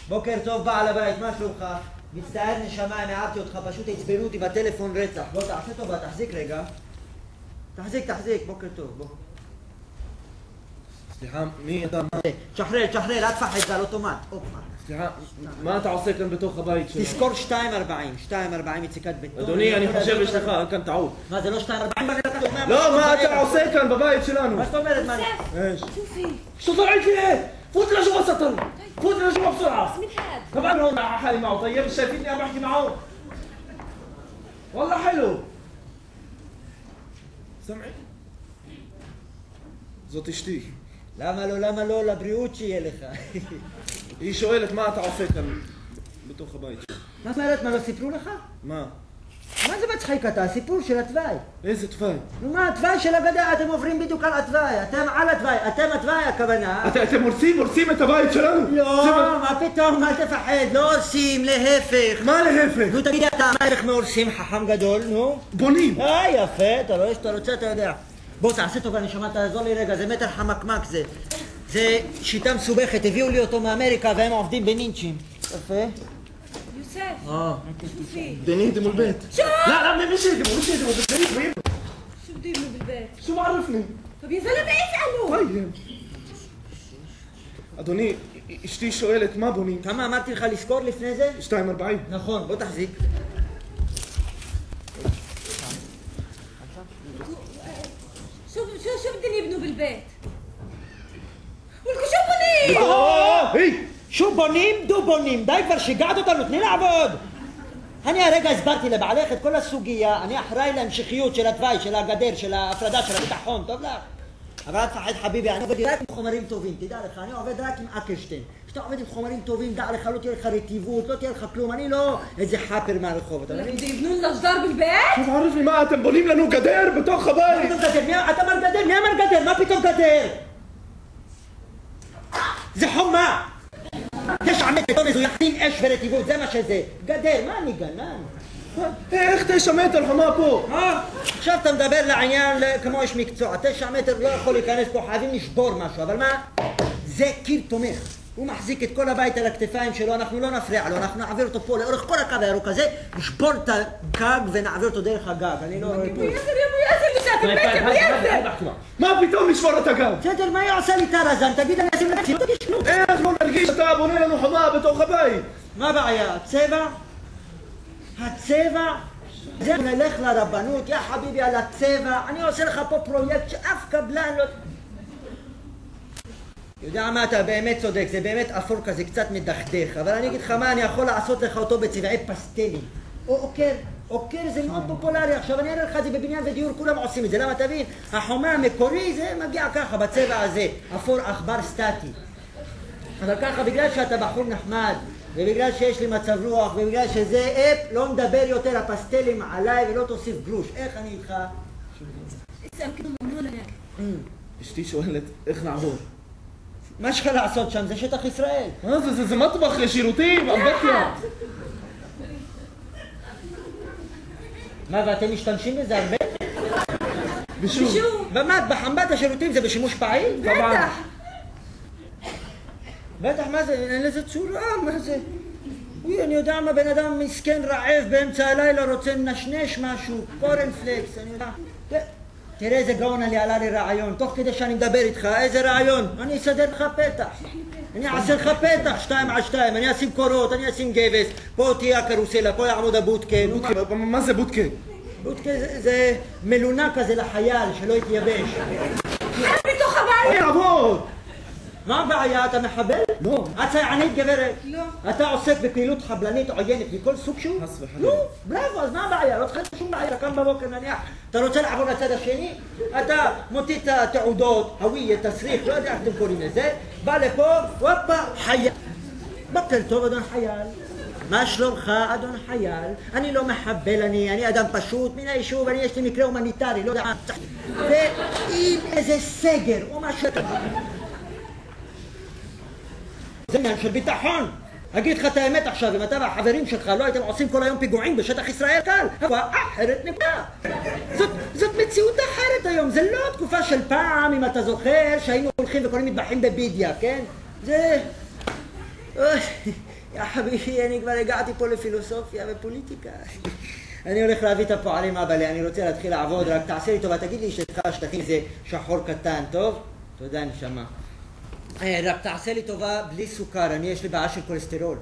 בוקר טוב בעל הבית, מה שלומך? מצטער נשמה, הערתי אותך, פשוט עצבנו אותי בטלפון רצח. בוא תעשה טובה, תחזיק רגע. תחזיק, בוקר טוב, בוא. סליחה, מי אתה? שחרר, אל תפחד, זה על אוטומט. סליחה, מה אתה עושה כאן בתוך הבית שלנו? תזכור 2.40 יציקת בטון. אדוני, אני חושב שיש לך כאן טעות. מה, זה לא 2.40? לא, מה אתה עושה כאן בבית שלנו? מה זאת אומרת? ايش؟ شوفي شو طلعت لي؟ فوت لجوا سطل، فوت لجوا بسرعة. من هاد؟ طبعا هون مع حالي معه، طيب شايفيني عم بحكي معه؟ والله حلو. سمعي؟ זאת אשתי. למה לא? לבריאות שיהיה לך. היא שואלת מה אתה עושה כאן בתוך הבית שלנו. מה זאת אומרת? מה, לא סיפרו לך? מה? מה זה מצחיק אתה? הסיפור של התוואי. איזה תוואי? נו מה, התוואי של הגדה, אתם עוברים בדיוק על התוואי. אתם על התוואי, אתם התוואי הכוונה. אתם הורסים את הבית שלנו? לא, מה פתאום, אל תפחד, לא עושים, להפך. מה להפך? נו תגיד אתה, מה איך מהורסים חכם גדול, נו? בונים. יפה, אתה רואה שאתה רוצה, אתה יודע. בוא, תעשה טובה, נשמה, תעזור לי רגע, זה מטר חמקמק זה. זה שיטה מסובכת, הביאו לי אותו מאמריקה והם עובדים בנינצ'ים. יפה. يوسف شوفي دنيتي من البيت. شو؟ لا مش يدموا بالبيت. شو بده يبنوا بالبيت؟ شو بعرفني؟ طب يا زلمه اسالوا طيب. אדוני, אשתי שואלת מה בונים? כמה אמרתי לך לזכור לפני זה? 2.40. נכון, בוא תחזיק. شو بدهم يبنوا بالبيت؟ ولكم شو بني؟ היי! שוב בונים, דו בונים, די כבר שיגעת אותנו, תני לעבוד! אני הרגע הסברתי לבעלך את כל הסוגיה, אני אחראי להמשכיות של התוואי, של הגדר, של ההפרדה, של הביטחון, טוב לך? אבל אל תפחד חביבי, אני עובד רק עם חומרים טובים, תדע לך, אני עובד רק עם אקרשטיין. כשאתה עובד עם חומרים טובים, דע לך, לא תהיה לך רטיבות, לא תהיה לך כלום, אני לא איזה חאפר מהרחוב, אתה מבין? بدهم يبنوا لنا جدار بالبيت؟ שוב ערפני מה, אתם בונים לנו גדר בתוך הבית! אתה אמר גדר, מי אמר גדר? מה פתאום גדר? זה חומה! יש עמק בטון מזויחים אש ורטיבות, זה מה שזה. גדר, מה אני גנן? איך 9 מטר חומה פה? עכשיו אתה מדבר לעניין כמו איש מקצוע. 9 מטר לא יכול להיכנס פה, חייבים לשבור משהו, אבל מה? זה קיר תומך. הוא מחזיק את כל הבית על הכתפיים שלו, אנחנו לא נפריע לו, אנחנו נעביר אותו פה לאורך כל הקו הירוק הזה, נשבור את הגג ונעביר אותו דרך הגג. אני לא רואה פה. ابو ياسر مسافر بيت ابو ياسر מה פתאום לשבור את הגב? בסדר, מה היא עושה לי טרזן? תגיד, אני אשים לך, לא תגיד כלום. איך לא נרגיש שאתה בונה לנו חומה בתוך הבית? מה הבעיה? הצבע? הצבע? זה נלך לרבנות, יא חביבי על הצבע, אני עושה לך פה פרויקט שאף קבלן לא... יודע מה, אתה באמת צודק, זה באמת אפור כזה, קצת מדכדך, אבל אני אגיד לך מה, אני יכול לעשות לך אותו בצבעי פסטלים. או אוקר זה מאוד פופולרי, עכשיו אני אראה לך את זה בבניין ודיור, כולם עושים את זה, למה תבין? החומה המקורי זה מגיע ככה, בצבע הזה, אפור עכבר סטטי. אבל ככה, בגלל שאתה בחור נחמד, ובגלל שיש לי מצב רוח, ובגלל שזה לא מדבר יותר הפסטלים עליי ולא תוסיף גרוש. איך אני איתך? اسال كده ممنوع لنا אשתי שואלת איך נעבור? מה יש לך לעשות שם? זה שטח ישראל. מה זה מטבח לשירותים, אמבטיה. מה, ואתם משתמשים בזה הרבה? בשום. במטבח, אמבטיה שירותים זה בשימוש פעיל? بتح בטח, מה זה? אין לזה צורה, מה זה? אוי, אני יודע מה, בן אדם מסכן רעב באמצע הלילה רוצה לנשנש משהו, קורנפלקס, אני יודע. תראה איזה גאון עלה לי רעיון, תוך כדי שאני מדבר איתך, איזה רעיון? אני אסדר לך פתח. אני אעשה לך פתח, 2 על 2, אני אשים קורות, אני אשים גבס, פה תהיה הקרוסלה, פה יעמוד הבוטקה. מה זה בוטקה? בוטקה זה מלונה כזה לחייל, שלא יתייבש. انا בתוך הבית תעבוד! מה הבעיה? אתה מחבל? לא. את צייענית גברת? לא. אתה עוסק בפעילות חבלנית עוינת מכל סוג שהוא? חס וחלילה. נו, בראבו, אז מה הבעיה? לא צריך שום בעיה, אתה קם בבוקר נניח, אתה רוצה לעבור לצד השני? אתה מוציא את התעודות, הוויה, תסריך, לא יודע איך אתם קוראים לזה, בא לפה, וופה, חייל. בוקר טוב, אדון חייל. מה שלומך, אדון חייל? אני לא מחבל, אני אדם פשוט מן היישוב, יש לי מקרה הומניטרי, לא יודע מה. ואם איזה סגר או משהו... זה עניין של ביטחון. אגיד לך את האמת עכשיו, אם אתה והחברים שלך לא הייתם עושים כל היום פיגועים בשטח ישראל, קל. אבל אחרת נקודה. זאת מציאות אחרת היום, זה לא תקופה של פעם, אם אתה זוכר, שהיינו הולכים וקוראים מטבחים בבידיה, כן? זה... יא חביבי, אני כבר הגעתי פה לפילוסופיה ופוליטיקה. אני הולך להביא את הפועלים אבא, אני רוצה להתחיל לעבוד, רק תעשה לי טובה, תגיד לי שאתך שטחים זה שחור קטן, טוב? תודה נשמה. רק תעשה לי טובה בלי סוכר, יש לי בעיה של כולסטרול.